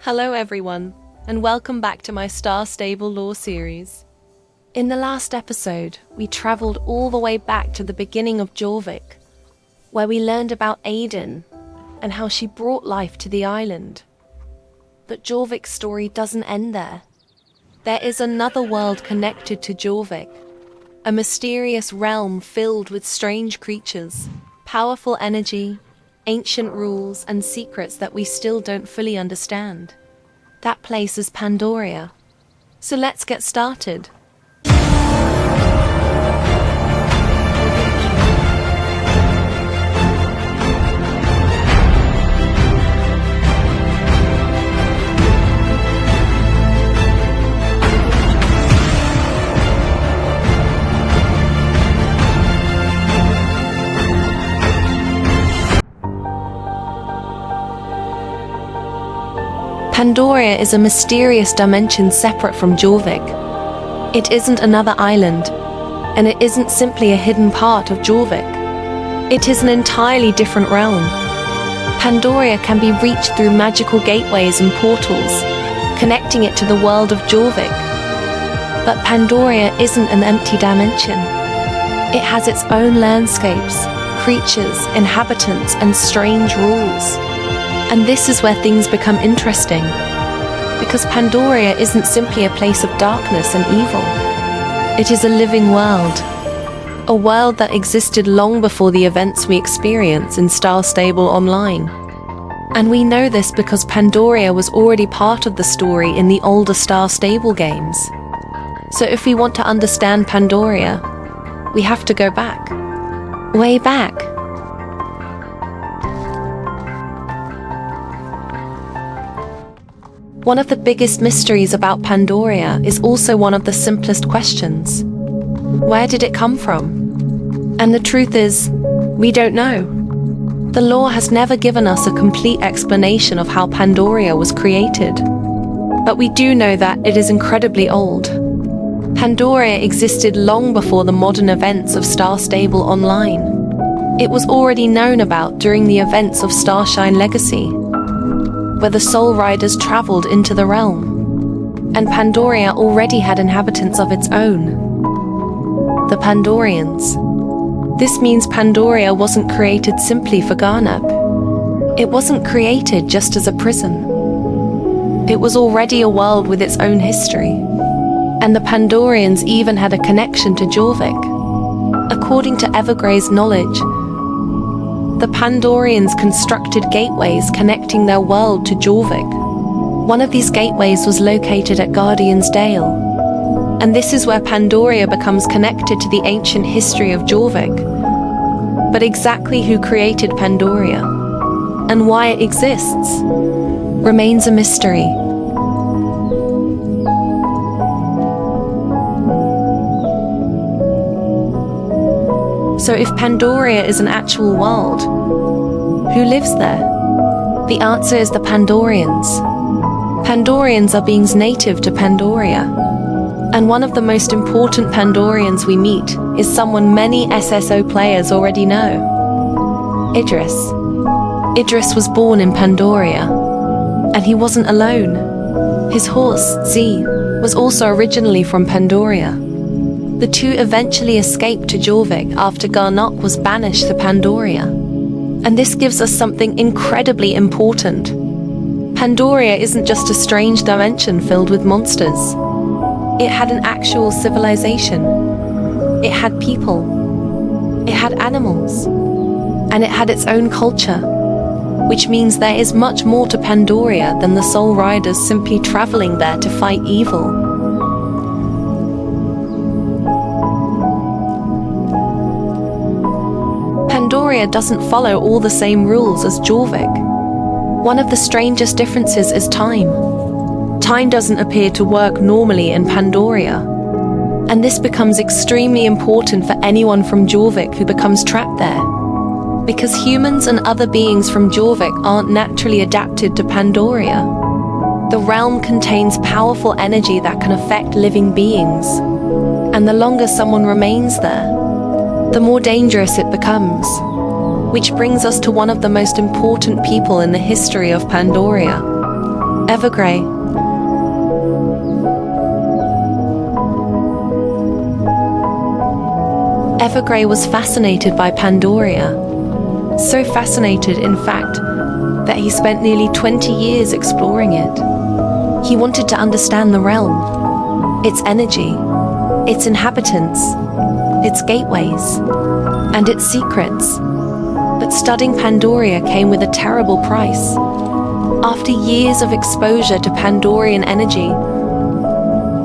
Hello everyone, and welcome back to my Star Stable lore series. In the last episode, we travelled all the way back to the beginning of Jorvik, where we learned about Aideen and how she brought life to the island. But Jorvik's story doesn't end there. There is another world connected to Jorvik, a mysterious realm filled with strange creatures, powerful energy, ancient rules and secrets that we still don't fully understand. That place is Pandoria. So let's get started. Pandoria is a mysterious dimension separate from Jorvik. It isn't another island, and it isn't simply a hidden part of Jorvik. It is an entirely different realm. Pandoria can be reached through magical gateways and portals, connecting it to the world of Jorvik. But Pandoria isn't an empty dimension. It has its own landscapes, creatures, inhabitants, and strange rules. And this is where things become interesting, because Pandoria isn't simply a place of darkness and evil. It is a living world, a world that existed long before the events we experience in Star Stable Online. And we know this because Pandoria was already part of the story in the older Star Stable games. So if we want to understand Pandoria, we have to go back, way back. One of the biggest mysteries about Pandoria is also one of the simplest questions. Where did it come from? And the truth is, we don't know. The lore has never given us a complete explanation of how Pandoria was created. But we do know that it is incredibly old. Pandoria existed long before the modern events of Star Stable Online. It was already known about during the events of Starshine Legacy, where the Soul Riders travelled into the realm. And Pandoria already had inhabitants of its own, the Pandorians. This means Pandoria wasn't created simply for Garnok. It wasn't created just as a prison. It was already a world with its own history. And the Pandorians even had a connection to Jorvik. According to Evergray's knowledge, the Pandorians constructed gateways connecting their world to Jorvik. One of these gateways was located at Guardian's Dale. And this is where Pandoria becomes connected to the ancient history of Jorvik. But exactly who created Pandoria and why it exists remains a mystery. So if Pandoria is an actual world, who lives there? The answer is the Pandorians. Pandorians are beings native to Pandoria. And one of the most important Pandorians we meet is someone many SSO players already know. Ydris. Ydris was born in Pandoria, and he wasn't alone. His horse, Z, was also originally from Pandoria. The two eventually escaped to Jorvik after Garnok was banished to Pandoria. And this gives us something incredibly important. Pandoria isn't just a strange dimension filled with monsters. It had an actual civilization. It had people. It had animals. And it had its own culture. Which means there is much more to Pandoria than the Soul Riders simply traveling there to fight evil. Pandoria doesn't follow all the same rules as Jorvik. One of the strangest differences is time. Time doesn't appear to work normally in Pandoria. And this becomes extremely important for anyone from Jorvik who becomes trapped there. Because humans and other beings from Jorvik aren't naturally adapted to Pandoria. The realm contains powerful energy that can affect living beings. And the longer someone remains there, the more dangerous it becomes. Which brings us to one of the most important people in the history of Pandoria, Evergray. Evergray was fascinated by Pandoria. So fascinated, in fact, that he spent nearly 20 years exploring it. He wanted to understand the realm, its energy, its inhabitants, its gateways, and its secrets. But studying Pandoria came with a terrible price. After years of exposure to Pandorian energy,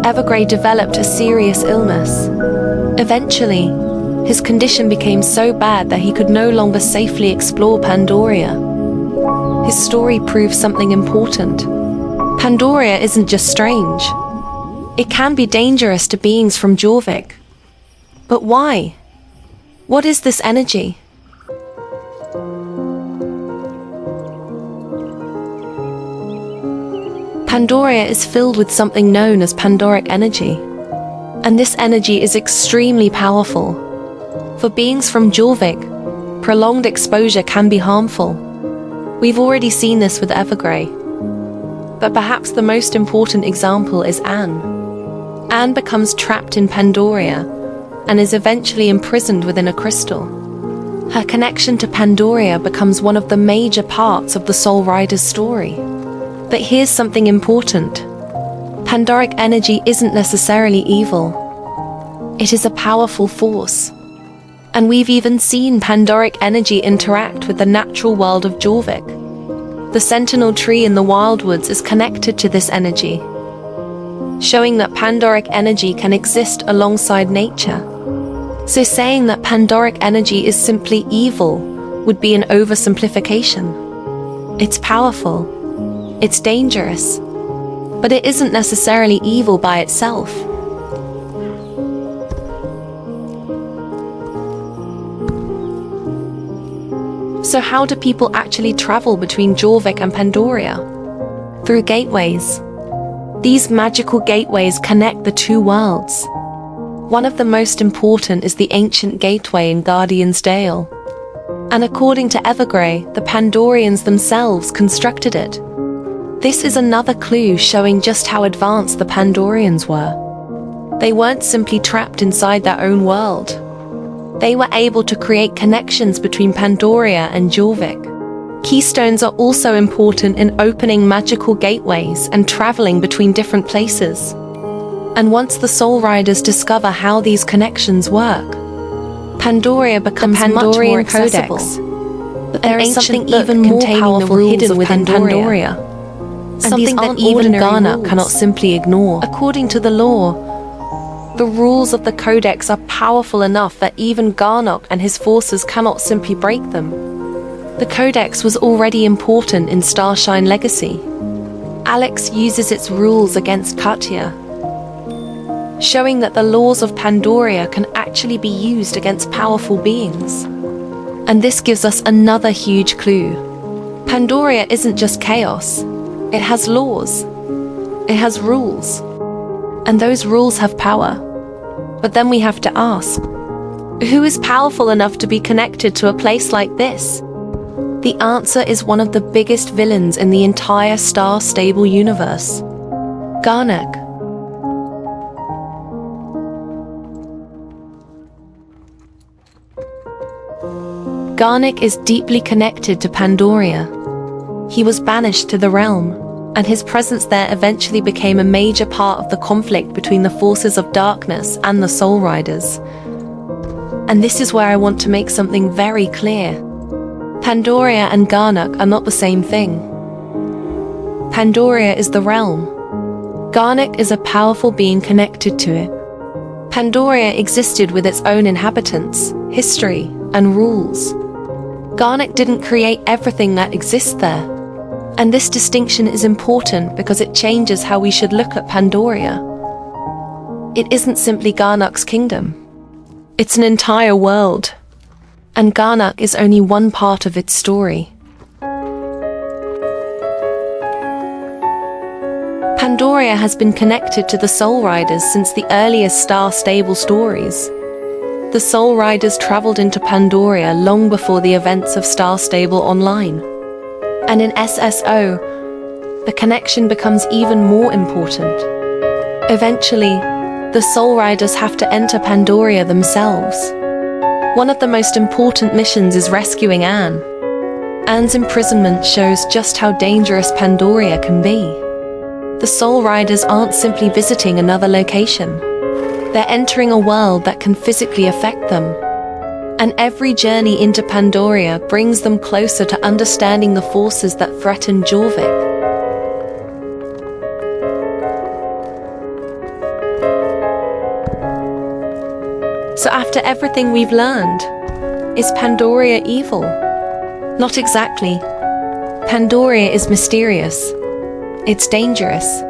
Evergray developed a serious illness. Eventually, his condition became so bad that he could no longer safely explore Pandoria. His story proves something important. Pandoria isn't just strange. It can be dangerous to beings from Jorvik. But why? What is this energy? Pandoria is filled with something known as Pandoric energy. And this energy is extremely powerful. For beings from Jorvik, prolonged exposure can be harmful. We've already seen this with Evergray. But perhaps the most important example is Anne. Anne becomes trapped in Pandoria and is eventually imprisoned within a crystal. Her connection to Pandoria becomes one of the major parts of the Soul Rider's story. But here's something important. Pandoric energy isn't necessarily evil. It is a powerful force. And we've even seen Pandoric energy interact with the natural world of Jorvik. The sentinel tree in the wildwoods is connected to this energy, showing that Pandoric energy can exist alongside nature. So saying that Pandoric energy is simply evil would be an oversimplification. It's powerful, it's dangerous, but it isn't necessarily evil by itself. So how do people actually travel between Jorvik and Pandoria? Through gateways. These magical gateways connect the two worlds. One of the most important is the ancient gateway in Guardian's Dale. And according to Evergray, the Pandorians themselves constructed it. This is another clue showing just how advanced the Pandorians were. They weren't simply trapped inside their own world. They were able to create connections between Pandoria and Jorvik. Keystones are also important in opening magical gateways and traveling between different places. And once the Soul Riders discover how these connections work, Pandoria becomes much more accessible. But there is something even more powerful hidden within Pandoria. Something that even Garnok cannot simply ignore. According to the law, the rules of the Codex are powerful enough that even Garnok and his forces cannot simply break them. The Codex was already important in Starshine Legacy. Alex uses its rules against Katya, showing that the laws of Pandoria can actually be used against powerful beings. And this gives us another huge clue. Pandoria isn't just chaos. It has laws. It has rules. And those rules have power. But then we have to ask, who is powerful enough to be connected to a place like this? The answer is one of the biggest villains in the entire Star-Stable universe, Garnok. Garnok is deeply connected to Pandoria. He was banished to the realm, and his presence there eventually became a major part of the conflict between the forces of darkness and the Soul Riders. And this is where I want to make something very clear. Pandoria and Garnok are not the same thing. Pandoria is the realm. Garnok is a powerful being connected to it. Pandoria existed with its own inhabitants, history, and rules. Garnok didn't create everything that exists there. And this distinction is important because it changes how we should look at Pandoria. It isn't simply Garnok's kingdom. It's an entire world. And Garnok is only one part of its story. Pandoria has been connected to the Soul Riders since the earliest Star-Stable stories. The Soul Riders traveled into Pandoria long before the events of Star Stable Online. And in SSO, the connection becomes even more important. Eventually, the Soul Riders have to enter Pandoria themselves. One of the most important missions is rescuing Anne. Anne's imprisonment shows just how dangerous Pandoria can be. The Soul Riders aren't simply visiting another location. They're entering a world that can physically affect them. And every journey into Pandoria brings them closer to understanding the forces that threaten Jorvik. So after everything we've learned, is Pandoria evil? Not exactly. Pandoria is mysterious. It's dangerous.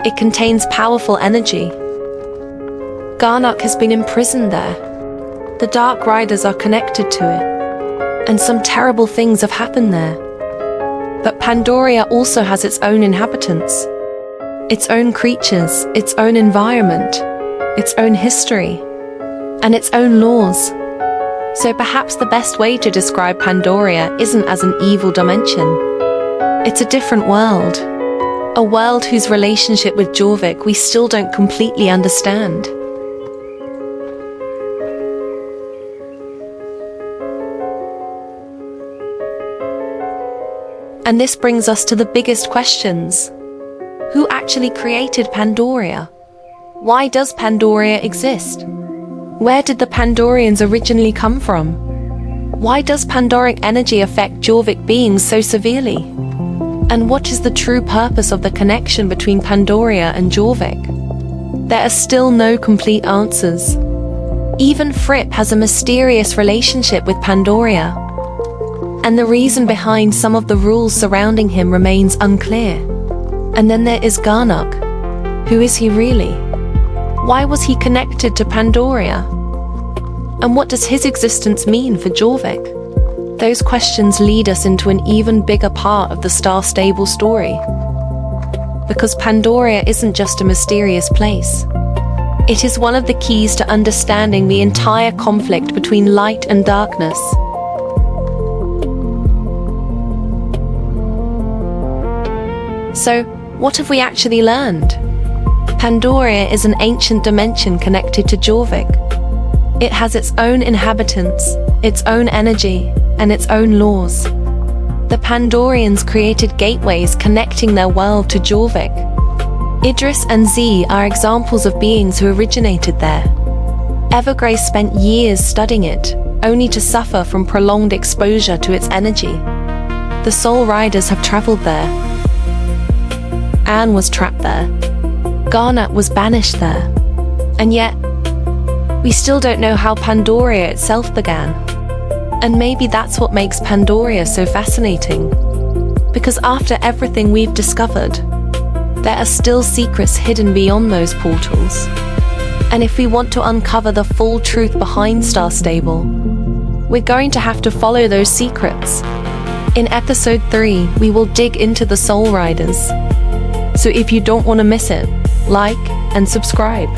It contains powerful energy. Garnok has been imprisoned there. The Dark Riders are connected to it. And some terrible things have happened there. But Pandoria also has its own inhabitants. Its own creatures, its own environment, its own history, and its own laws. So perhaps the best way to describe Pandoria isn't as an evil dimension. It's a different world. A world whose relationship with Jorvik we still don't completely understand. And this brings us to the biggest questions. Who actually created Pandoria? Why does Pandoria exist? Where did the Pandorians originally come from? Why does Pandoric energy affect Jorvik beings so severely? And what is the true purpose of the connection between Pandoria and Jorvik? There are still no complete answers. Even Fripp has a mysterious relationship with Pandoria. And the reason behind some of the rules surrounding him remains unclear. And then there is Garnok. Who is he really? Why was he connected to Pandoria? And what does his existence mean for Jorvik? Those questions lead us into an even bigger part of the Star Stable story. Because Pandoria isn't just a mysterious place. It is one of the keys to understanding the entire conflict between light and darkness. So, what have we actually learned? Pandoria is an ancient dimension connected to Jorvik. It has its own inhabitants, its own energy, and its own laws. The Pandorians created gateways connecting their world to Jorvik. Ydris and Z are examples of beings who originated there. Evergray spent years studying it, only to suffer from prolonged exposure to its energy. The Soul Riders have traveled there. Anne was trapped there. Garnok was banished there. And yet, we still don't know how Pandoria itself began. And maybe that's what makes Pandoria so fascinating. Because after everything we've discovered, there are still secrets hidden beyond those portals. And if we want to uncover the full truth behind Star Stable, we're going to have to follow those secrets. In episode 3, we will dig into the Soul Riders. So if you don't want to miss it, like and subscribe.